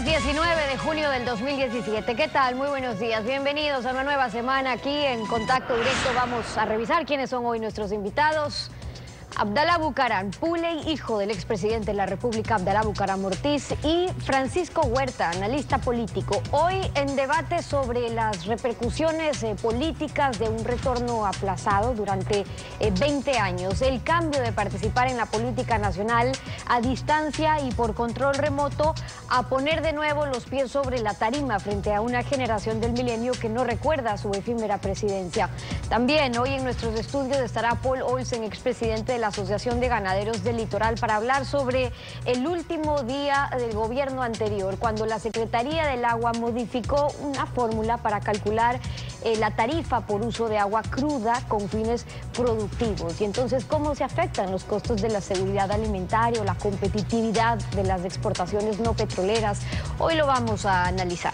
Lunes 19 de junio del 2017. ¿Qué tal? Muy buenos días. Bienvenidos a una nueva semana aquí en Contacto Directo. Vamos a revisar quiénes son hoy nuestros invitados. Abdalá Bucaram Puley, hijo del expresidente de la República, Abdalá Bucaram Ortiz, y Francisco Huerta, analista político. Hoy en debate sobre las repercusiones políticas de un retorno aplazado durante 20 años. El cambio de participar en la política nacional a distancia y por control remoto a poner de nuevo los pies sobre la tarima frente a una generación del milenio que no recuerda su efímera presidencia. También hoy en nuestros estudios estará Paul Olsen, expresidente de la Asociación de Ganaderos del Litoral, para hablar sobre el último día del gobierno anterior, cuando la Secretaría del Agua modificó una fórmula para calcular la tarifa por uso de agua cruda con fines productivos. Y entonces, ¿cómo se afectan los costos de la seguridad alimentaria o la competitividad de las exportaciones no petroleras? Hoy lo vamos a analizar.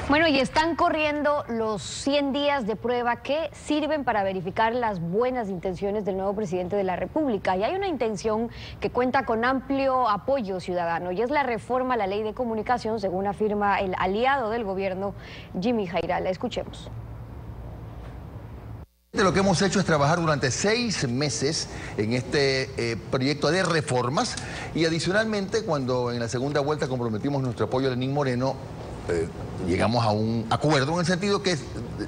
Bueno, y están corriendo los 100 días de prueba que sirven para verificar las buenas intenciones del nuevo presidente de la República. Y hay una intención que cuenta con amplio apoyo ciudadano, y es la reforma a la ley de comunicación, según afirma el aliado del gobierno, Jimmy Jairala. Escuchemos. Lo que hemos hecho es trabajar durante 6 meses en este proyecto de reformas, y adicionalmente, cuando en la segunda vuelta comprometimos nuestro apoyo a Lenín Moreno, llegamos a un acuerdo en el sentido que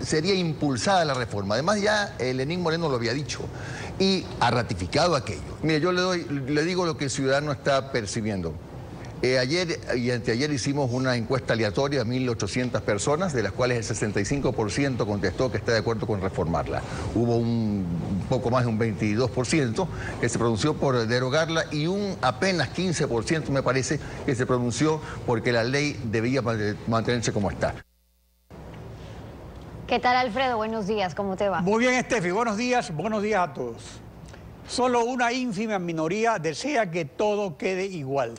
sería impulsada la reforma. Además, ya Lenín Moreno lo había dicho y ha ratificado aquello. Mire, yo le digo lo que el ciudadano está percibiendo. Ayer y anteayer hicimos una encuesta aleatoria a 1.800 personas, de las cuales el 65% contestó que está de acuerdo con reformarla. Hubo un poco más de un 22% que se pronunció por derogarla, y un apenas 15%, me parece, que se pronunció porque la ley debía mantenerse como está. ¿Qué tal, Alfredo? Buenos días, ¿cómo te va? Muy bien, Estefi, buenos días a todos. Solo una ínfima minoría desea que todo quede igual.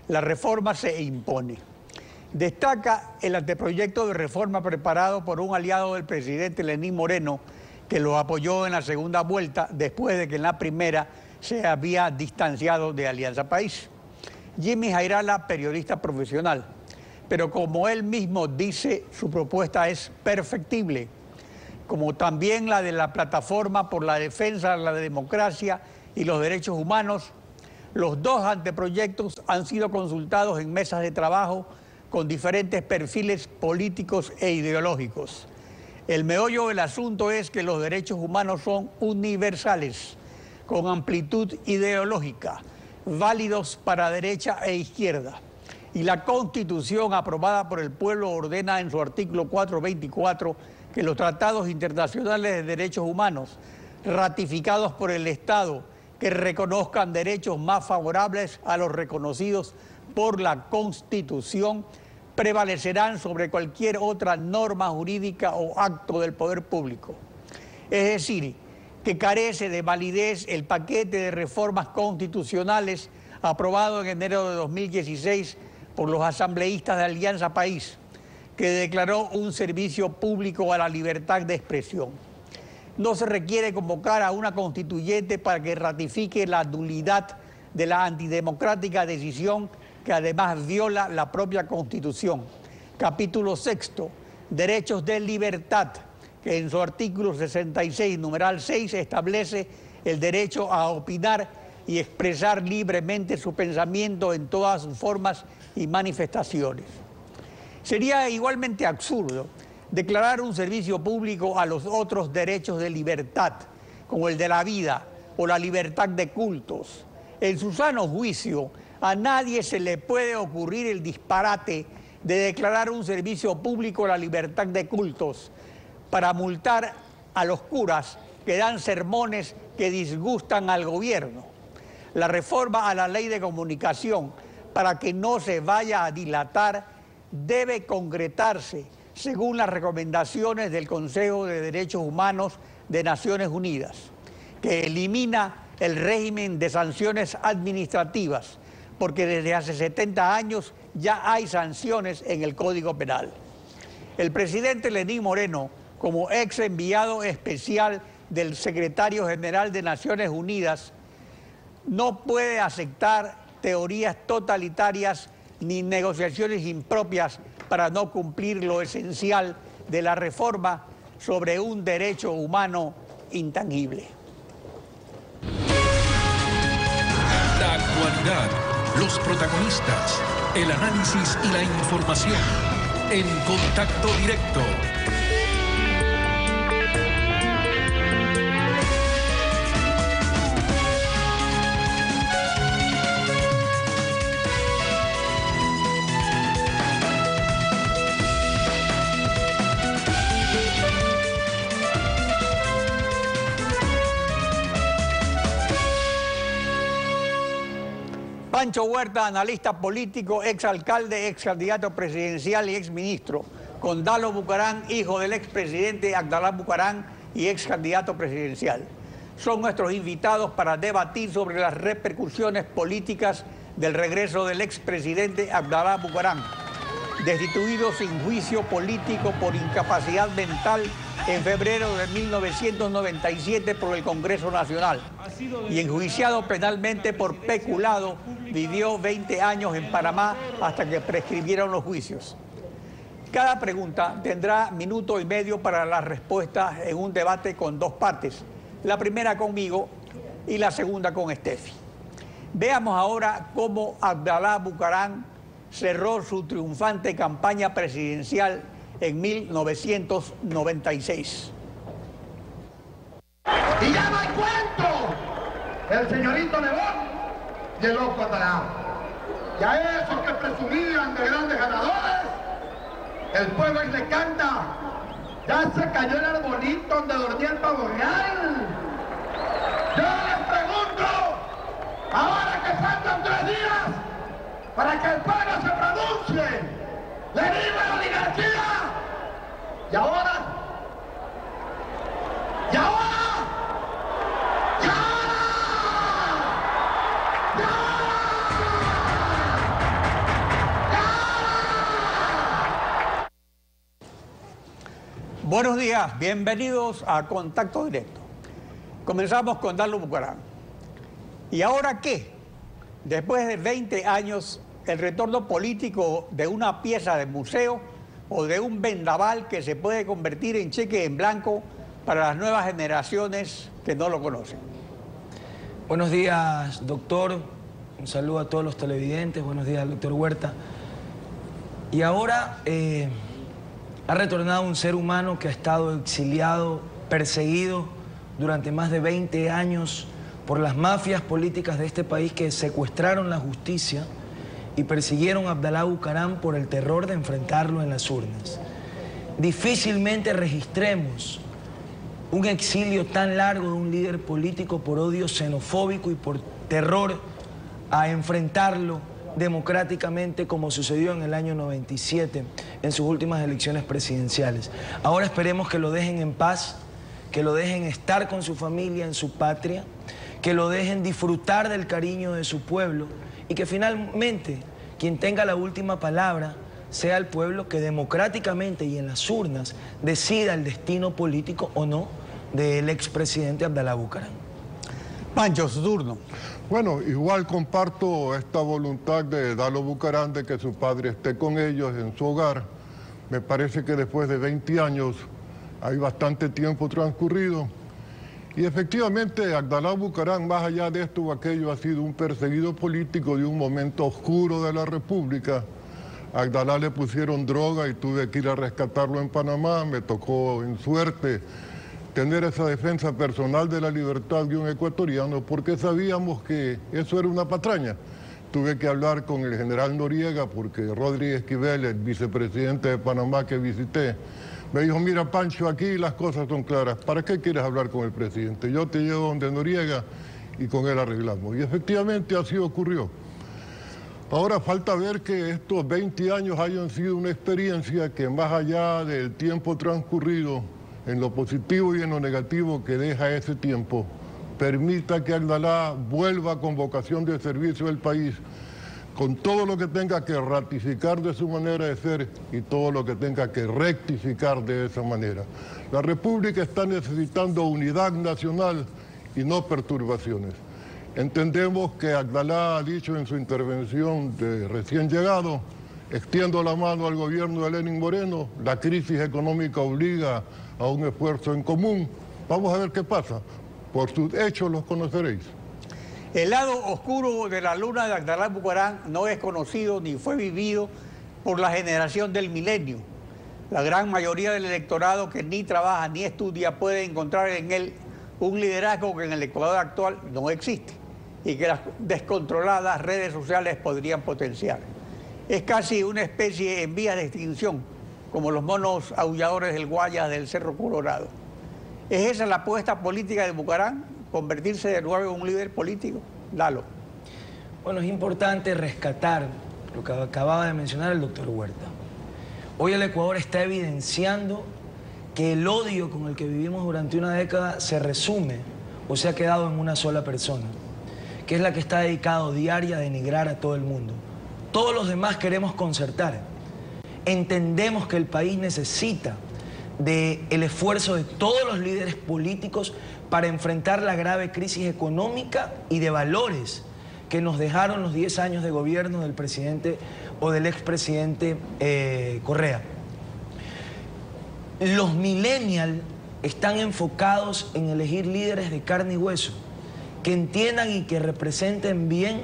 La reforma se impone. Destaca el anteproyecto de reforma preparado por un aliado del presidente Lenín Moreno, que lo apoyó en la segunda vuelta después de que en la primera se había distanciado de Alianza País. Jimmy Jairala, periodista profesional, pero como él mismo dice, su propuesta es perfectible, como también la de la Plataforma por la Defensa de la Democracia y los Derechos Humanos. Los dos anteproyectos han sido consultados en mesas de trabajo con diferentes perfiles políticos e ideológicos. El meollo del asunto es que los derechos humanos son universales, con amplitud ideológica, válidos para derecha e izquierda. Y la Constitución aprobada por el pueblo ordena en su artículo 424 que los tratados internacionales de derechos humanos ratificados por el Estado que reconozcan derechos más favorables a los reconocidos por la Constitución prevalecerán sobre cualquier otra norma jurídica o acto del poder público. Es decir, que carece de validez el paquete de reformas constitucionales aprobado en enero de 2016 por los asambleístas de Alianza País, que declaró un servicio público a la libertad de expresión. No se requiere convocar a una constituyente para que ratifique la nulidad de la antidemocrática decisión que además viola la propia Constitución. Capítulo 6, Derechos de Libertad, que en su artículo 66, numeral 6, establece el derecho a opinar y expresar libremente su pensamiento en todas sus formas y manifestaciones. Sería igualmente absurdo declarar un servicio público a los otros derechos de libertad, como el de la vida o la libertad de cultos. En su sano juicio, a nadie se le puede ocurrir el disparate de declarar un servicio público la libertad de cultos para multar a los curas que dan sermones que disgustan al gobierno. La reforma a la ley de comunicación, para que no se vaya a dilatar, debe concretarse según las recomendaciones del Consejo de Derechos Humanos de Naciones Unidas, que elimina el régimen de sanciones administrativas, porque desde hace 70 años ya hay sanciones en el Código Penal. El presidente Lenín Moreno, como ex enviado especial del secretario general de Naciones Unidas, no puede aceptar teorías totalitarias ni negociaciones impropias para no cumplir lo esencial de la reforma sobre un derecho humano intangible. La actualidad, los protagonistas, el análisis y la información en Contacto Directo. Pancho Huerta, analista político, exalcalde, excandidato presidencial y exministro. Condalo Bucaram, hijo del expresidente Abdalá Bucaram y excandidato presidencial. Son nuestros invitados para debatir sobre las repercusiones políticas del regreso del expresidente Abdalá Bucaram, destituido sin juicio político por incapacidad mental en febrero de 1997 por el Congreso Nacional y enjuiciado penalmente por peculado. Vivió 20 años en Panamá hasta que prescribieron los juicios. Cada pregunta tendrá minuto y medio para las respuestas en un debate con dos partes. La primera conmigo y la segunda con Steffi. Veamos ahora cómo Abdalá Bucaram cerró su triunfante campaña presidencial en 1996. Y ya no hay cuento. El señorito León y el loco Abdalá. Ya esos que presumían de grandes ganadores, el pueblo y le canta. Ya se cayó el arbolito donde dormía el pavo real. Yo les pregunto, ahora que faltan 3 días para que el pueblo se pronuncie, le digo a la oligarquía, y ahora, y ahora, y ahora. Buenos días, bienvenidos a Contacto Directo. Comenzamos con Condalo Bucaram. ¿Y ahora qué? Después de 20 años, el retorno político de una pieza de museo o de un vendaval que se puede convertir en cheque en blanco para las nuevas generaciones que no lo conocen. Buenos días, doctor. Un saludo a todos los televidentes. Buenos días, doctor Huerta. Y ahora ha retornado un ser humano que ha estado exiliado, perseguido durante más de 20 años por las mafias políticas de este país que secuestraron la justicia y persiguieron a Abdalá Bucaram por el terror de enfrentarlo en las urnas. Difícilmente registremos un exilio tan largo de un líder político por odio xenofóbico y por terror a enfrentarlo democráticamente como sucedió en el año 97 en sus últimas elecciones presidenciales. Ahora esperemos que lo dejen en paz, que lo dejen estar con su familia en su patria, que lo dejen disfrutar del cariño de su pueblo y que finalmente quien tenga la última palabra sea el pueblo que democráticamente y en las urnas decida el destino político o no del expresidente Abdalá Bucaram. Pancho, su turno. Bueno, igual comparto esta voluntad de Dalo Bucaram de que su padre esté con ellos en su hogar. Me parece que después de 20 años hay bastante tiempo transcurrido. Y efectivamente, Abdalá Bucaram, más allá de esto o aquello, ha sido un perseguido político de un momento oscuro de la República. A Abdalá le pusieron droga y tuve que ir a rescatarlo en Panamá. Me tocó en suerte tener esa defensa personal de la libertad de un ecuatoriano porque sabíamos que eso era una patraña. Tuve que hablar con el general Noriega porque Rodríguez Esquivel, el vicepresidente de Panamá que visité, me dijo, mira Pancho, aquí las cosas son claras, ¿para qué quieres hablar con el presidente? Yo te llevo donde Noriega y con él arreglamos. Y efectivamente así ocurrió. Ahora falta ver que estos 20 años hayan sido una experiencia que más allá del tiempo transcurrido, en lo positivo y en lo negativo que deja ese tiempo, permita que Abdalá vuelva con vocación de servicio del país, con todo lo que tenga que ratificar de su manera de ser y todo lo que tenga que rectificar de esa manera. La República está necesitando unidad nacional y no perturbaciones. Entendemos que Abdalá ha dicho en su intervención de recién llegado: extiendo la mano al gobierno de Lenín Moreno, la crisis económica obliga a un esfuerzo en común. Vamos a ver qué pasa. Por sus hechos los conoceréis. El lado oscuro de la luna de Abdalá Bucaram no es conocido ni fue vivido por la generación del milenio. La gran mayoría del electorado que ni trabaja ni estudia puede encontrar en él un liderazgo que en el Ecuador actual no existe y que las descontroladas redes sociales podrían potenciar. Es casi una especie en vías de extinción, como los monos aulladores del Guayas del Cerro Colorado. ¿Es esa la apuesta política de Bucaram, convertirse de nuevo en un líder político? Lalo. Bueno, es importante rescatar lo que acababa de mencionar el doctor Huerta. Hoy el Ecuador está evidenciando que el odio con el que vivimos durante una década se resume o se ha quedado en una sola persona, que es la que está dedicada diaria a denigrar a todo el mundo. Todos los demás queremos concertar. Entendemos que el país necesita del esfuerzo de todos los líderes políticos para enfrentar la grave crisis económica y de valores que nos dejaron los 10 años de gobierno del presidente o del expresidente Correa. Los millennials están enfocados en elegir líderes de carne y hueso, que entiendan y que representen bien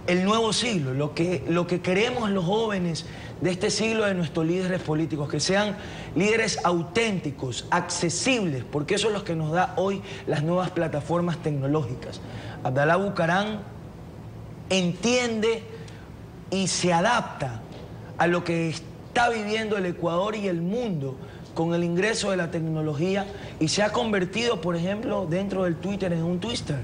el nuevo siglo, lo que queremos los jóvenes de este siglo de nuestros líderes políticos, que sean líderes auténticos, accesibles, porque eso es lo que nos da hoy las nuevas plataformas tecnológicas. Abdalá Bucaram entiende y se adapta a lo que está viviendo el Ecuador y el mundo con el ingreso de la tecnología y se ha convertido, por ejemplo, dentro del Twitter en un twister.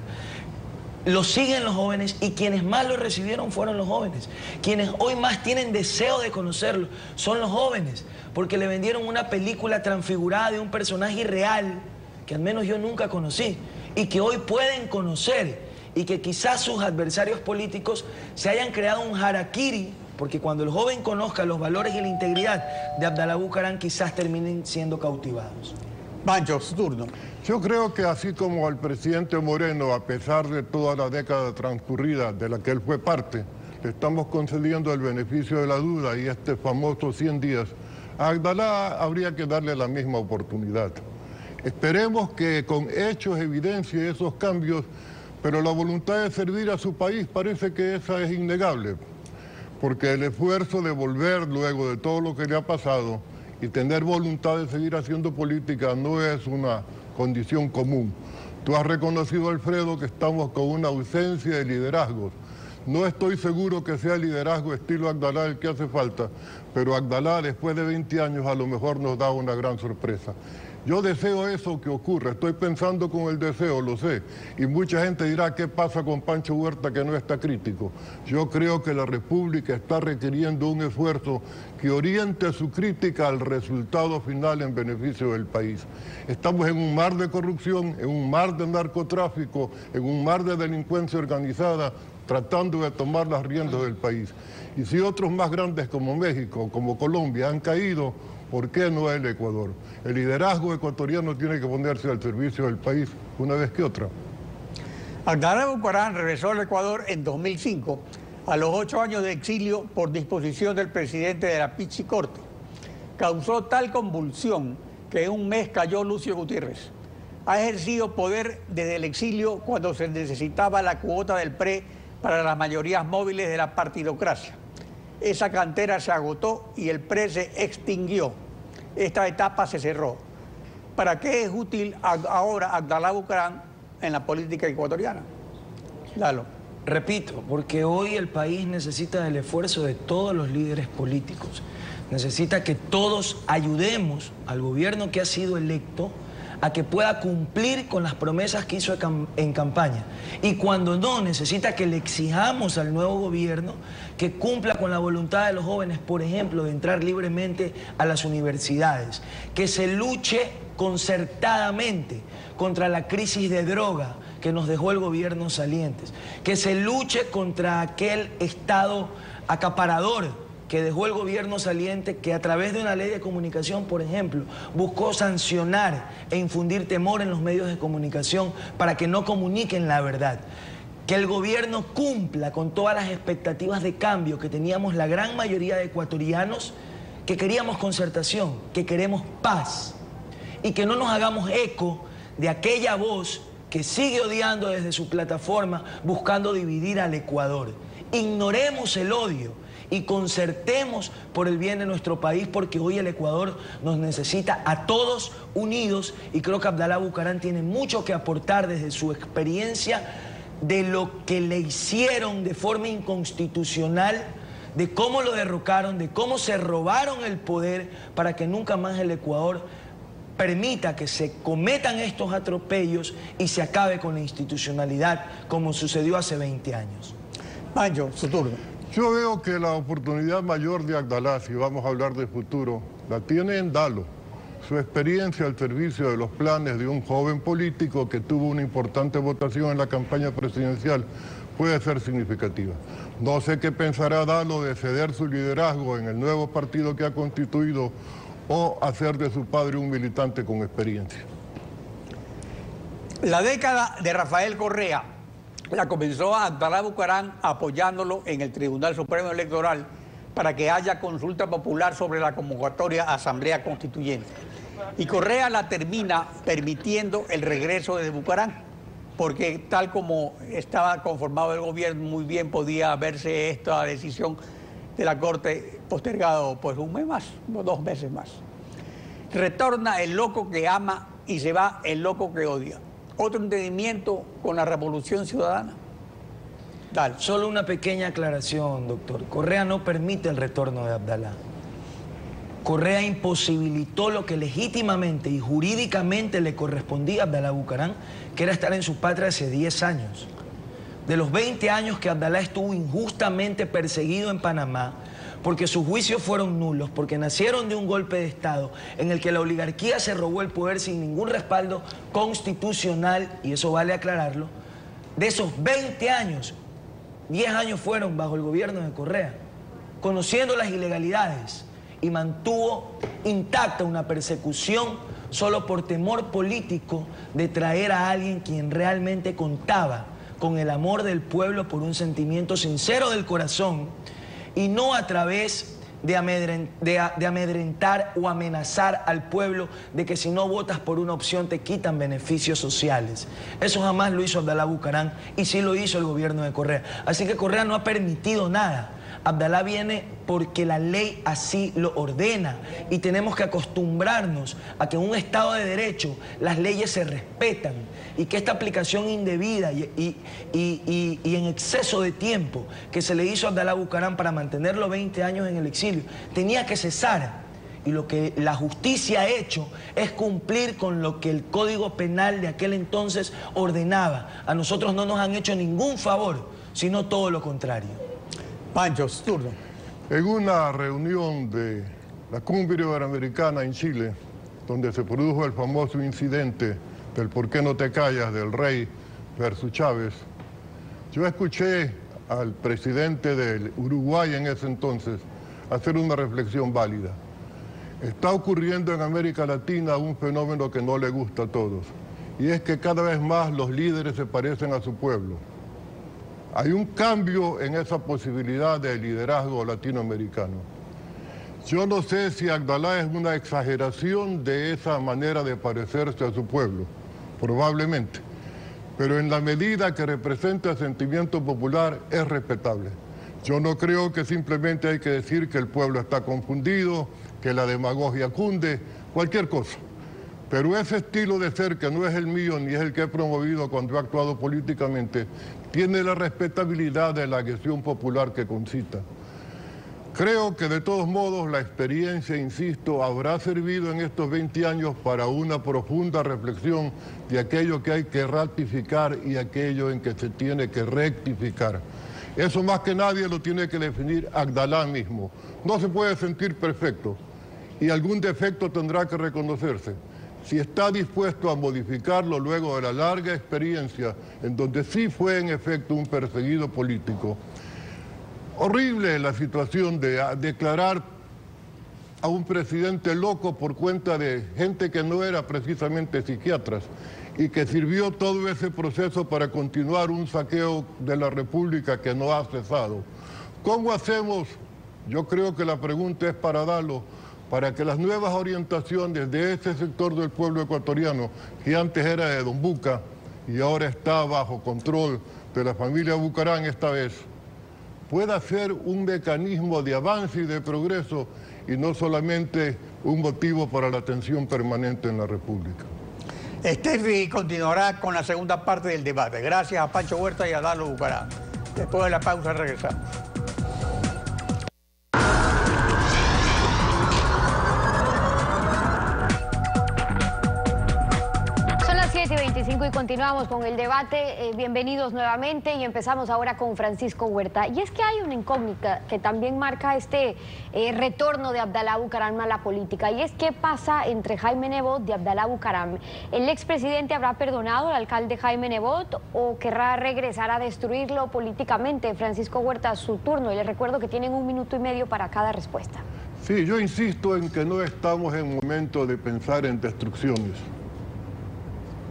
Lo siguen los jóvenes y quienes más lo recibieron fueron los jóvenes. Quienes hoy más tienen deseo de conocerlo son los jóvenes, porque le vendieron una película transfigurada de un personaje irreal que al menos yo nunca conocí y que hoy pueden conocer, y que quizás sus adversarios políticos se hayan creado un harakiri, porque cuando el joven conozca los valores y la integridad de Abdalá Bucaram quizás terminen siendo cautivados. Pancho, su turno. Yo creo que así como al presidente Moreno, a pesar de toda la década transcurrida de la que él fue parte, le estamos concediendo el beneficio de la duda y este famoso 100 días, a Abdalá habría que darle la misma oportunidad. Esperemos que con hechos evidencie esos cambios, pero la voluntad de servir a su país parece que esa es innegable, porque el esfuerzo de volver luego de todo lo que le ha pasado y tener voluntad de seguir haciendo política no es una condición común. Tú has reconocido, Alfredo, que estamos con una ausencia de liderazgos. No estoy seguro que sea el liderazgo estilo Abdalá el que hace falta, pero Abdalá después de 20 años a lo mejor nos da una gran sorpresa. Yo deseo eso que ocurra, estoy pensando con el deseo, lo sé, y mucha gente dirá qué pasa con Pancho Huerta que no está crítico. Yo creo que la República está requiriendo un esfuerzo que oriente su crítica al resultado final en beneficio del país. Estamos en un mar de corrupción, en un mar de narcotráfico, en un mar de delincuencia organizada, tratando de tomar las riendas del país. Y si otros más grandes como México, como Colombia han caído, ¿por qué no el Ecuador? El liderazgo ecuatoriano tiene que ponerse al servicio del país una vez que otra. Abdalá Bucaram regresó al Ecuador en 2005, a los 8 años de exilio por disposición del presidente de la Pichicorte. Causó tal convulsión que en un mes cayó Lucio Gutiérrez. Ha ejercido poder desde el exilio cuando se necesitaba la cuota del PRE para las mayorías móviles de la partidocracia. Esa cantera se agotó y el PRE se extinguió. Esta etapa se cerró. ¿Para qué es útil ahora Abdalá Bucaram en la política ecuatoriana? Lalo. Repito, porque hoy el país necesita del esfuerzo de todos los líderes políticos. Necesita que todos ayudemos al gobierno que ha sido electo a que pueda cumplir con las promesas que hizo en campaña. Y cuando no, necesita que le exijamos al nuevo gobierno que cumpla con la voluntad de los jóvenes, por ejemplo, de entrar libremente a las universidades, que se luche concertadamente contra la crisis de droga que nos dejó el gobierno salientes, que se luche contra aquel Estado acaparador que dejó el gobierno saliente, que a través de una ley de comunicación, por ejemplo, buscó sancionar e infundir temor en los medios de comunicación para que no comuniquen la verdad. que el gobierno cumpla con todas las expectativas de cambio que teníamos la gran mayoría de ecuatorianos, que queríamos concertación, que queremos paz, y que no nos hagamos eco de aquella voz que sigue odiando desde su plataforma, buscando dividir al Ecuador. Ignoremos el odio y concertemos por el bien de nuestro país, porque hoy el Ecuador nos necesita a todos unidos, y creo que Abdalá Bucaram tiene mucho que aportar desde su experiencia de lo que le hicieron de forma inconstitucional, de cómo lo derrocaron, de cómo se robaron el poder para que nunca más el Ecuador permita que se cometan estos atropellos y se acabe con la institucionalidad como sucedió hace 20 años. Pancho, su turno. Yo veo que la oportunidad mayor de Abdalá, si vamos a hablar de futuro, la tiene en Dalo. Su experiencia al servicio de los planes de un joven político que tuvo una importante votación en la campaña presidencial puede ser significativa. No sé qué pensará Dalo de ceder su liderazgo en el nuevo partido que ha constituido o hacer de su padre un militante con experiencia. La década de Rafael Correa la comenzó a Abdalá Bucaram apoyándolo en el Tribunal Supremo Electoral para que haya consulta popular sobre la convocatoria a Asamblea Constituyente. Y Correa la termina permitiendo el regreso de Bucaram, porque tal como estaba conformado el gobierno, muy bien podía verse esta decisión de la Corte postergado pues un mes más, 2 meses más. Retorna el loco que ama y se va el loco que odia. Otro entendimiento con la Revolución Ciudadana. Dale. Solo una pequeña aclaración, doctor. Correa no permite el retorno de Abdalá. Correa imposibilitó lo que legítimamente y jurídicamente le correspondía a Abdalá Bucaram, que era estar en su patria hace 10 años. De los 20 años que Abdalá estuvo injustamente perseguido en Panamá, porque sus juicios fueron nulos, porque nacieron de un golpe de Estado en el que la oligarquía se robó el poder sin ningún respaldo constitucional, y eso vale aclararlo. De esos 20 años, 10 años fueron bajo el gobierno de Correa, conociendo las ilegalidades, y mantuvo intacta una persecución solo por temor político de traer a alguien quien realmente contaba con el amor del pueblo por un sentimiento sincero del corazón, y no a través de amedrentar o amenazar al pueblo de que si no votas por una opción te quitan beneficios sociales. Eso jamás lo hizo Abdalá Bucaram, y sí lo hizo el gobierno de Correa. Así que Correa no ha permitido nada. Abdalá viene porque la ley así lo ordena, y tenemos que acostumbrarnos a que en un Estado de Derecho las leyes se respetan, y que esta aplicación indebida y en exceso de tiempo que se le hizo a Abdalá Bucaram para mantenerlo 20 años en el exilio tenía que cesar. Y lo que la justicia ha hecho es cumplir con lo que el Código Penal de aquel entonces ordenaba. A nosotros no nos han hecho ningún favor, sino todo lo contrario. Pancho, turno. En una reunión de la Cumbre Iberoamericana en Chile, donde se produjo el famoso incidente del ¿por qué no te callas?, del Rey versus Chávez, yo escuché al presidente del Uruguay en ese entonces hacer una reflexión válida. Está ocurriendo en América Latina un fenómeno que no le gusta a todos, y es que cada vez más los líderes se parecen a su pueblo. Hay un cambio en esa posibilidad de liderazgo latinoamericano. Yo no sé si Abdalá es una exageración de esa manera de parecerse a su pueblo, probablemente, pero en la medida que representa el sentimiento popular es respetable. Yo no creo que simplemente hay que decir que el pueblo está confundido, que la demagogia cunde, cualquier cosa. Pero ese estilo de ser, que no es el mío ni es el que he promovido cuando he actuado políticamente, tiene la respetabilidad de la agresión popular que concita. Creo que de todos modos la experiencia, insisto, habrá servido en estos 20 años para una profunda reflexión de aquello que hay que ratificar y aquello en que se tiene que rectificar. Eso más que nadie lo tiene que definir Abdalá mismo. No se puede sentir perfecto y algún defecto tendrá que reconocerse. Si está dispuesto a modificarlo luego de la larga experiencia en donde sí fue en efecto un perseguido político. Horrible la situación de declarar a un presidente loco por cuenta de gente que no era precisamente psiquiatras y que sirvió todo ese proceso para continuar un saqueo de la República que no ha cesado. ¿Cómo hacemos? Yo creo que la pregunta es para Dalo, para que las nuevas orientaciones de ese sector del pueblo ecuatoriano, que antes era de Don Buca y ahora está bajo control de la familia Bucarán esta vez, pueda ser un mecanismo de avance y de progreso y no solamente un motivo para la tensión permanente en la República. Steffi continuará con la segunda parte del debate. Gracias a Pancho Huerta y a Dalo Bucarán. Después de la pausa regresamos. Y continuamos con el debate. Bienvenidos nuevamente y empezamos ahora con Francisco Huerta. Y es que hay una incógnita que también marca este retorno de Abdalá Bucaram a la política. Y es qué pasa entre Jaime Nebot y Abdalá Bucaram. ¿El expresidente habrá perdonado al alcalde Jaime Nebot o querrá regresar a destruirlo políticamente? Francisco Huerta, su turno. Y les recuerdo que tienen 1 minuto y medio para cada respuesta. Sí, yo insisto en que no estamos en momento de pensar en destrucciones.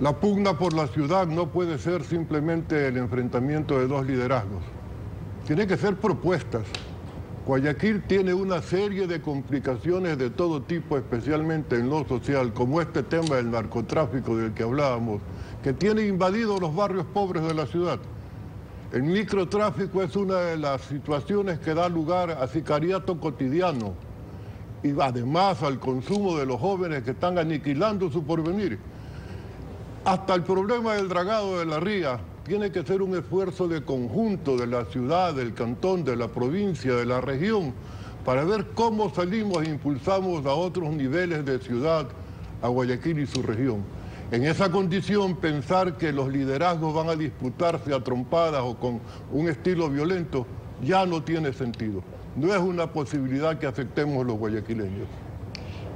La pugna por la ciudad no puede ser simplemente el enfrentamiento de dos liderazgos. Tiene que ser propuestas. Guayaquil tiene una serie de complicaciones de todo tipo, especialmente en lo social, como este tema del narcotráfico del que hablábamos, que tiene invadido los barrios pobres de la ciudad. El microtráfico es una de las situaciones que da lugar a sicariato cotidiano y además al consumo de los jóvenes que están aniquilando su porvenir. Hasta el problema del dragado de la ría tiene que ser un esfuerzo de conjunto de la ciudad, del cantón, de la provincia, de la región, para ver cómo salimos e impulsamos a otros niveles de ciudad a Guayaquil y su región. En esa condición, pensar que los liderazgos van a disputarse a trompadas o con un estilo violento ya no tiene sentido. No es una posibilidad que aceptemos los guayaquileños.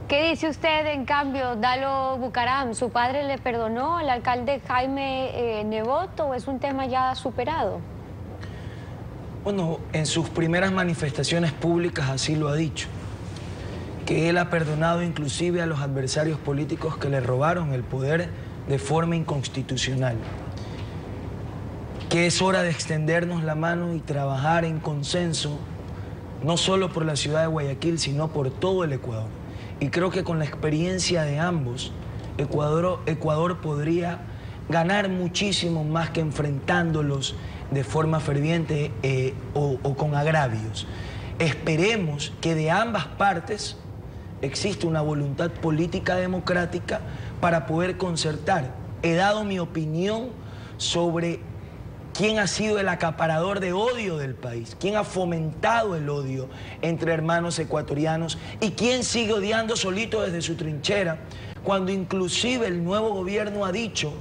¿Qué dice usted, en cambio, Dalo Bucaram? ¿Su padre le perdonó al alcalde Jaime Nebot o es un tema ya superado? Bueno, en sus primeras manifestaciones públicas así lo ha dicho, que él ha perdonado inclusive a los adversarios políticos que le robaron el poder de forma inconstitucional, que es hora de extendernos la mano y trabajar en consenso, no solo por la ciudad de Guayaquil, sino por todo el Ecuador. Y creo que con la experiencia de ambos, Ecuador podría ganar muchísimo más que enfrentándolos de forma ferviente o con agravios. Esperemos que de ambas partes existe una voluntad política democrática para poder concertar. He dado mi opinión sobre quién ha sido el acaparador de odio del país, quién ha fomentado el odio entre hermanos ecuatorianos y quién sigue odiando solito desde su trinchera, cuando inclusive el nuevo gobierno ha dicho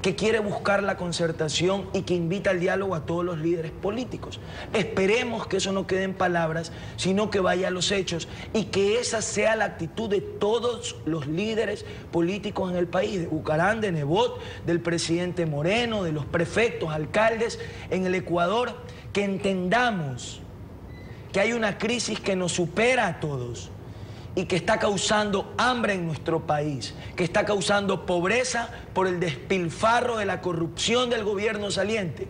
que quiere buscar la concertación y que invita al diálogo a todos los líderes políticos. Esperemos que eso no quede en palabras, sino que vaya a los hechos y que esa sea la actitud de todos los líderes políticos en el país, de Bucaram, de Nebot, del presidente Moreno, de los prefectos, alcaldes en el Ecuador, que entendamos que hay una crisis que nos supera a todos y que está causando hambre en nuestro país, que está causando pobreza por el despilfarro de la corrupción del gobierno saliente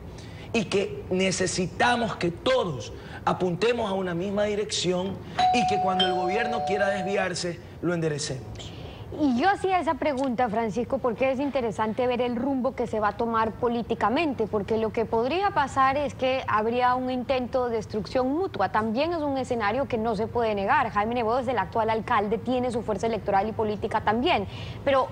y que necesitamos que todos apuntemos a una misma dirección y que cuando el gobierno quiera desviarse, lo enderecemos. Y yo hacía esa pregunta, Francisco, porque es interesante ver el rumbo que se va a tomar políticamente, porque lo que podría pasar es que habría un intento de destrucción mutua. También es un escenario que no se puede negar. Jaime Nebot es el actual alcalde, tiene su fuerza electoral y política también. Pero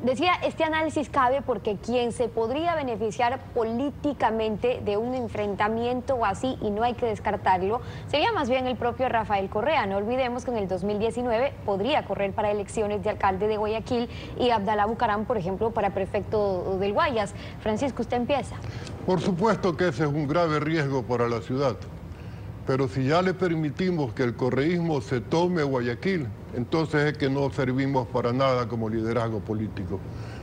decía, este análisis cabe porque quien se podría beneficiar políticamente de un enfrentamiento o así, y no hay que descartarlo, sería más bien el propio Rafael Correa. No olvidemos que en el 2019 podría correr para elecciones de alcalde de Guayaquil y Abdalá Bucaram, por ejemplo, para prefecto del Guayas. Francisco, usted empieza. Por supuesto que ese es un grave riesgo para la ciudad, pero si ya le permitimos que el correísmo se tome Guayaquil, entonces es que no servimos para nada como liderazgo político.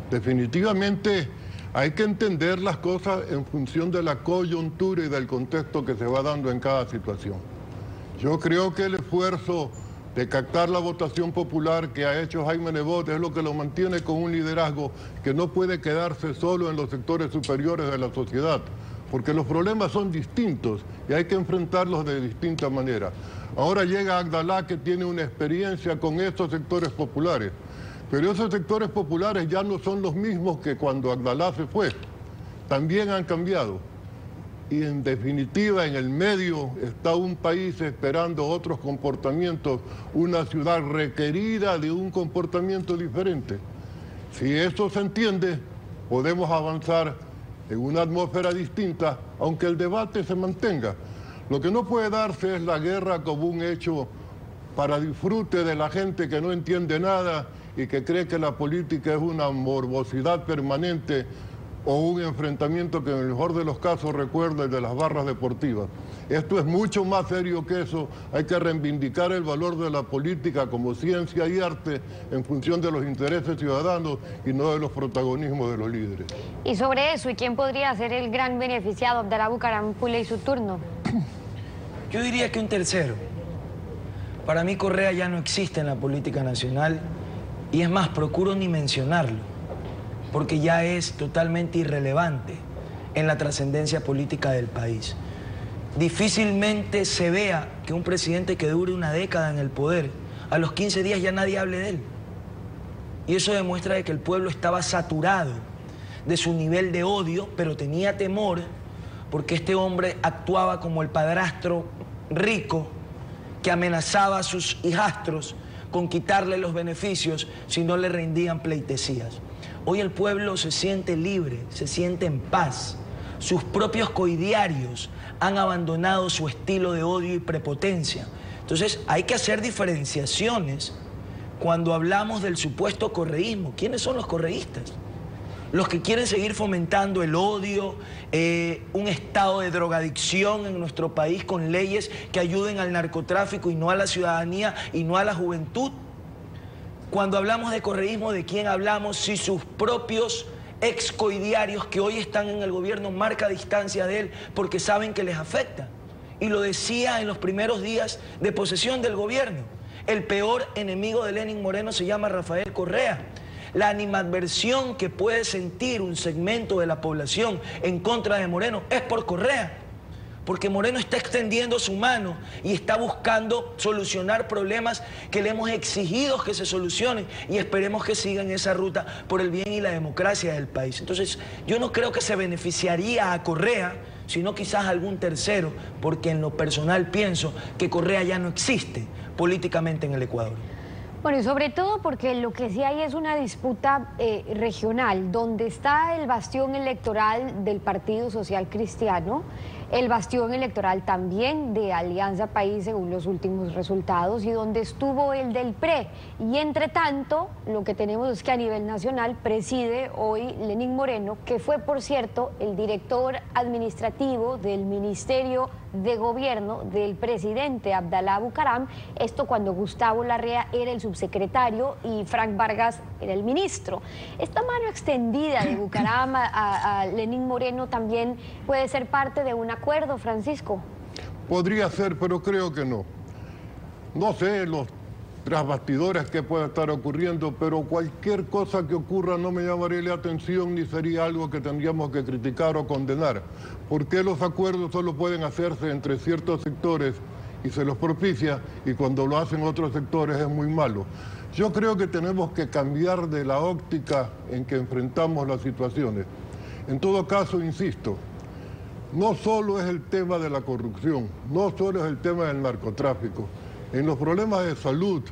Definitivamente hay que entender las cosas en función de la coyuntura y del contexto que se va dando en cada situación. Yo creo que el esfuerzo de captar la votación popular que ha hecho Jaime Nebot, es lo que lo mantiene con un liderazgo que no puede quedarse solo en los sectores superiores de la sociedad, porque los problemas son distintos y hay que enfrentarlos de distinta manera. Ahora llega Abdalá, que tiene una experiencia con estos sectores populares, pero esos sectores populares ya no son los mismos que cuando Abdalá se fue, también han cambiado. Y en definitiva, en el medio está un país esperando otros comportamientos, una ciudad requerida de un comportamiento diferente. Si eso se entiende, podemos avanzar en una atmósfera distinta, aunque el debate se mantenga. Lo que no puede darse es la guerra como un hecho para disfrute de la gente que no entiende nada y que cree que la política es una morbosidad permanente o un enfrentamiento que en el mejor de los casos recuerda el de las barras deportivas. Esto es mucho más serio que eso. Hay que reivindicar el valor de la política como ciencia y arte en función de los intereses ciudadanos y no de los protagonismos de los líderes. Y sobre eso, ¿y quién podría ser el gran beneficiado? Abdalá Bucaram Puley, su turno. Yo diría que un tercero. Para mí Correa ya no existe en la política nacional y es más, procuro ni mencionarlo, porque ya es totalmente irrelevante en la trascendencia política del país. Difícilmente se vea que un presidente que dure una década en el poder, a los 15 días ya nadie hable de él. Y eso demuestra de que el pueblo estaba saturado de su nivel de odio, pero tenía temor porque este hombre actuaba como el padrastro rico que amenazaba a sus hijastros con quitarle los beneficios si no le rendían pleitesías. Hoy el pueblo se siente libre, se siente en paz. Sus propios coidiarios han abandonado su estilo de odio y prepotencia. Entonces hay que hacer diferenciaciones cuando hablamos del supuesto correísmo. ¿Quiénes son los correístas? Los que quieren seguir fomentando el odio, un estado de drogadicción en nuestro país con leyes que ayuden al narcotráfico y no a la ciudadanía y no a la juventud. Cuando hablamos de correísmo, ¿de quién hablamos? Si sus propios excoidiarios que hoy están en el gobierno marcan distancia de él porque saben que les afecta. Y lo decía en los primeros días de posesión del gobierno. El peor enemigo de Lenín Moreno se llama Rafael Correa. La animadversión que puede sentir un segmento de la población en contra de Moreno es por Correa. Porque Moreno está extendiendo su mano y está buscando solucionar problemas que le hemos exigido que se solucionen y esperemos que sigan esa ruta por el bien y la democracia del país. Entonces, yo no creo que se beneficiaría a Correa, sino quizás a algún tercero, porque en lo personal pienso que Correa ya no existe políticamente en el Ecuador. Bueno, y sobre todo porque lo que sí hay es una disputa regional, donde está el bastión electoral del Partido Social Cristiano, el bastión electoral también de Alianza País según los últimos resultados y donde estuvo el del PRE. Y entre tanto, lo que tenemos es que a nivel nacional preside hoy Lenín Moreno, que fue, por cierto, el director administrativo del Ministerio de Gobierno del presidente Abdalá Bucaram, esto cuando Gustavo Larrea era el subsecretario y Frank Vargas era el ministro. Esta mano extendida de Bucaram a Lenín Moreno también puede ser parte de un acuerdo, Francisco. Podría ser, pero creo que no. No sé los tras bastidores que pueda estar ocurriendo, pero cualquier cosa que ocurra no me llamaría la atención ni sería algo que tendríamos que criticar o condenar. Porque los acuerdos solo pueden hacerse entre ciertos sectores y se los propicia, y cuando lo hacen otros sectores es muy malo. Yo creo que tenemos que cambiar de la óptica en que enfrentamos las situaciones. En todo caso, insisto, no solo es el tema de la corrupción, no solo es el tema del narcotráfico. En los problemas de salud,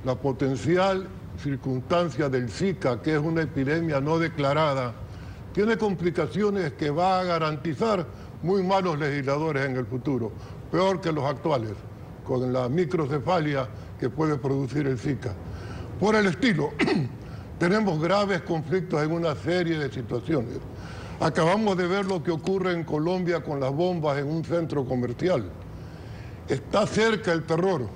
la potencial circunstancia del Zika, que es una epidemia no declarada, tiene complicaciones que va a garantizar muy malos legisladores en el futuro, peor que los actuales, con la microcefalia que puede producir el Zika. Por el estilo, tenemos graves conflictos en una serie de situaciones. Acabamos de ver lo que ocurre en Colombia con las bombas en un centro comercial. Está cerca el terror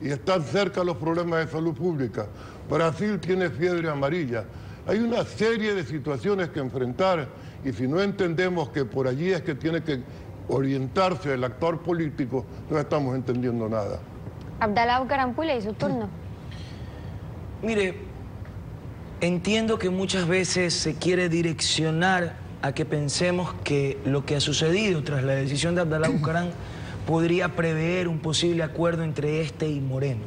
y están cerca los problemas de salud pública. Brasil tiene fiebre amarilla. Hay una serie de situaciones que enfrentar y si no entendemos que por allí es que tiene que orientarse el actor político, no estamos entendiendo nada. Abdalá Bucaram Puley, su turno. Mire, entiendo que muchas veces se quiere direccionar a que pensemos que lo que ha sucedido tras la decisión de Abdalá Bucaram podría prever un posible acuerdo entre este y Moreno.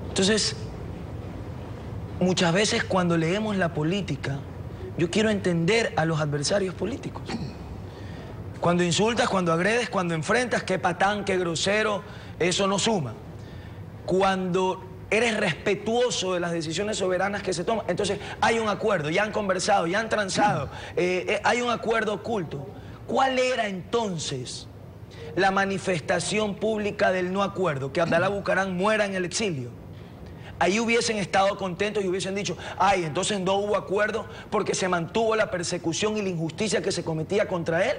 Entonces, muchas veces cuando leemos la política, yo quiero entender a los adversarios políticos. Cuando insultas, cuando agredes, cuando enfrentas, qué patán, qué grosero, eso no suma. Cuando eres respetuoso de las decisiones soberanas que se toman, entonces hay un acuerdo, ya han conversado, ya han transado, hay un acuerdo oculto. ¿Cuál era entonces la manifestación pública del no acuerdo? Que Abdalá Bucaram muera en el exilio. Ahí hubiesen estado contentos y hubiesen dicho, ay, entonces no hubo acuerdo porque se mantuvo la persecución y la injusticia que se cometía contra él.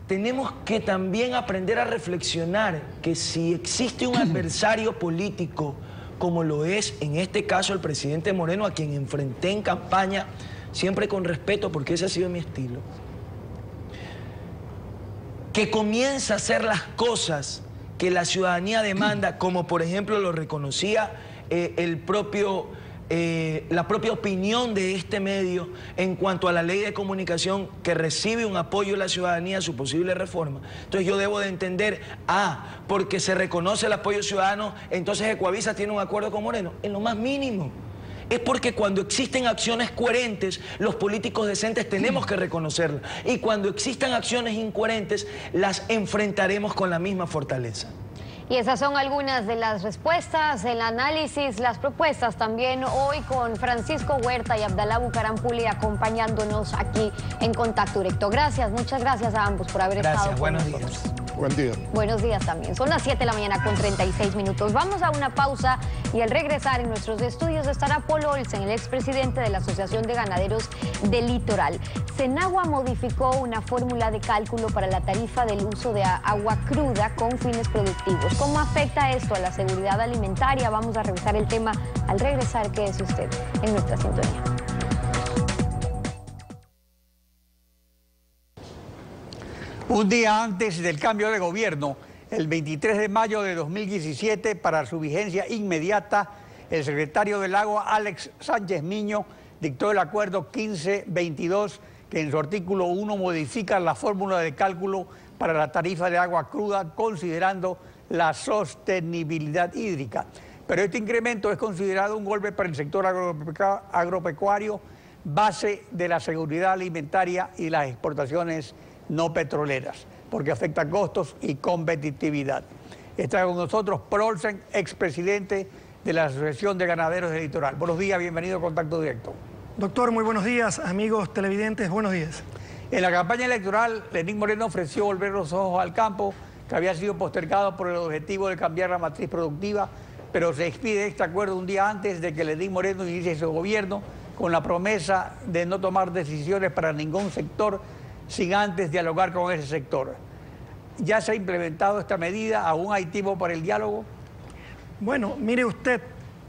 Tenemos que también aprender a reflexionar que si existe un adversario político, como lo es en este caso el presidente Moreno, a quien enfrenté en campaña, siempre con respeto, porque ese ha sido mi estilo, que comienza a hacer las cosas que la ciudadanía demanda, como por ejemplo lo reconocía la propia opinión de este medio en cuanto a la ley de comunicación, que recibe un apoyo de la ciudadanía a su posible reforma. Entonces yo debo de entender, porque se reconoce el apoyo ciudadano, entonces Ecuavisa tiene un acuerdo con Moreno, en lo más mínimo. Es porque cuando existen acciones coherentes, los políticos decentes tenemos que reconocerlas. Y cuando existan acciones incoherentes, las enfrentaremos con la misma fortaleza. Y esas son algunas de las respuestas, el análisis, las propuestas también hoy con Francisco Huerta y Abdalá Bucaram Puley acompañándonos aquí en Contacto Directo. Gracias, muchas gracias a ambos por haber estado con nosotros. Buenos días. Buen día. Buenos días también. Son las 7 de la mañana con 36 minutos. Vamos a una pausa y al regresar en nuestros estudios estará Paul Olsen, el expresidente de la Asociación de Ganaderos del Litoral. Senagua modificó una fórmula de cálculo para la tarifa del uso de agua cruda con fines productivos. ¿Cómo afecta esto a la seguridad alimentaria? Vamos a revisar el tema al regresar. Quédese usted en nuestra sintonía. Un día antes del cambio de gobierno, el 23 de mayo de 2017, para su vigencia inmediata, el secretario del Agua, Alex Sánchez Miño, dictó el acuerdo 1522, que en su artículo 1 modifica la fórmula de cálculo para la tarifa de agua cruda, considerando la sostenibilidad hídrica. Pero este incremento es considerado un golpe para el sector agropecuario, base de la seguridad alimentaria y las exportaciones no petroleras, porque afecta costos y competitividad. Está con nosotros Paul Olsen, expresidente de la Asociación de Ganaderos del Litoral. Buenos días, bienvenido a Contacto Directo. Doctor, muy buenos días, amigos televidentes, buenos días. En la campaña electoral, Lenín Moreno ofreció volver los ojos al campo, que había sido postergado por el objetivo de cambiar la matriz productiva, pero se expide este acuerdo un día antes de que Lenín Moreno inicie su gobierno, con la promesa de no tomar decisiones para ningún sector sin antes dialogar con ese sector. ¿Ya se ha implementado esta medida? ¿Aún hay tiempo para el diálogo? Bueno, mire usted,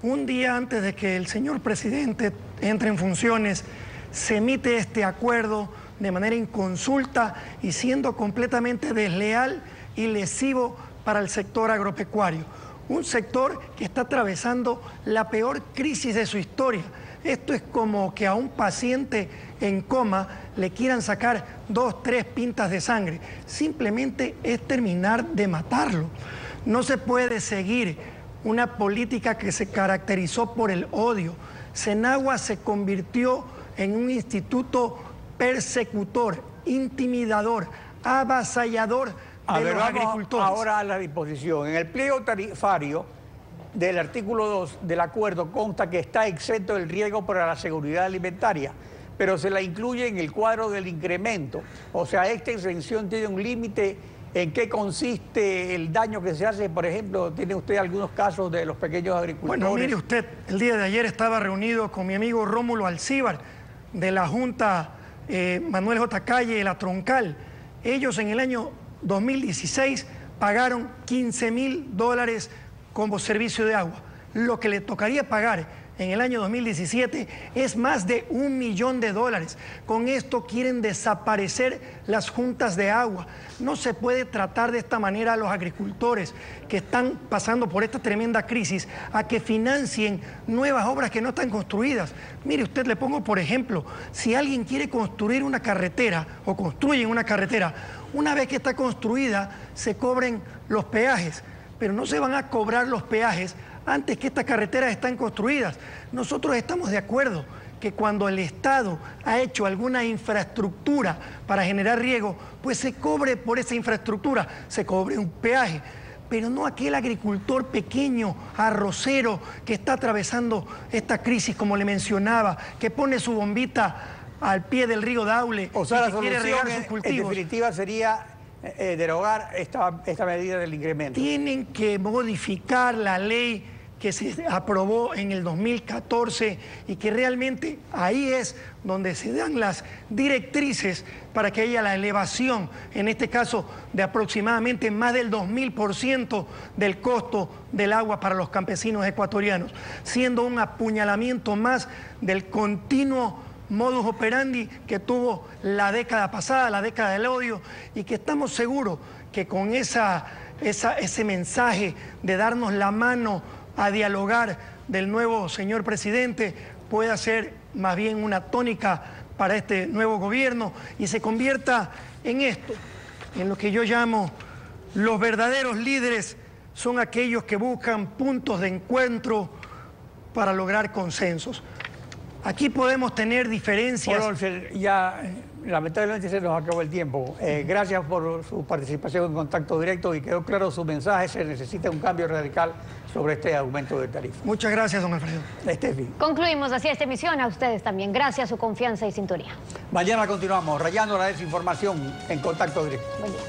un día antes de que el señor presidente entre en funciones, se emite este acuerdo de manera inconsulta y siendo completamente desleal y lesivo para el sector agropecuario. Un sector que está atravesando la peor crisis de su historia. Esto es como que a un paciente en coma le quieran sacar 2, 3 pintas de sangre. Simplemente es terminar de matarlo. No se puede seguir una política que se caracterizó por el odio. Senagua se convirtió en un instituto persecutor, intimidador, avasallador de los agricultores. Ahora a la disposición. En el pliego tarifario del artículo 2 del acuerdo consta que está exento del riesgo para la seguridad alimentaria, pero se la incluye en el cuadro del incremento. O sea, esta exención tiene un límite. ¿En qué consiste el daño que se hace? Por ejemplo, ¿tiene usted algunos casos de los pequeños agricultores? Bueno, mire usted, el día de ayer estaba reunido con mi amigo Rómulo Alcíbar de la Junta Manuel J. Calle, La Troncal. Ellos en el año 2016 pagaron $15.000 como servicio de agua. Lo que le tocaría pagar en el año 2017 es más de $1 millón. Con esto quieren desaparecer las juntas de agua. No se puede tratar de esta manera a los agricultores que están pasando por esta tremenda crisis a que financien nuevas obras que no están construidas. Mire usted, le pongo por ejemplo, si alguien quiere construir una carretera o construyen una carretera, una vez que está construida se cobren los peajes, pero no se van a cobrar los peajes antes que estas carreteras están construidas. Nosotros estamos de acuerdo que cuando el Estado ha hecho alguna infraestructura para generar riego, pues se cobre por esa infraestructura, se cobre un peaje, pero no aquel agricultor pequeño, arrocero, que está atravesando esta crisis, como le mencionaba, que pone su bombita al pie del río Daule, o sea, y que quiere regar sus cultivos. En definitiva sería derogar esta medida del incremento. Tienen que modificar la ley que se aprobó en el 2014 y que realmente ahí es donde se dan las directrices para que haya la elevación, en este caso de aproximadamente más del 2000% del costo del agua para los campesinos ecuatorianos, siendo un apuñalamiento más del continuo modus operandi que tuvo la década pasada, la década del odio, y que estamos seguros que con ese mensaje de darnos la mano a dialogar del nuevo señor presidente pueda ser más bien una tónica para este nuevo gobierno y se convierta en esto, en lo que yo llamo los verdaderos líderes son aquellos que buscan puntos de encuentro para lograr consensos. Aquí podemos tener diferencias. Bueno, ya lamentablemente se nos acabó el tiempo. Gracias por su participación en Contacto Directo y quedó claro su mensaje. Se necesita un cambio radical sobre este aumento de tarifa. Muchas gracias, don Alfredo. Estefi. Concluimos así esta emisión. A ustedes también. Gracias, su confianza y sintonía. Mañana continuamos rayando la desinformación en Contacto Directo. Buen día.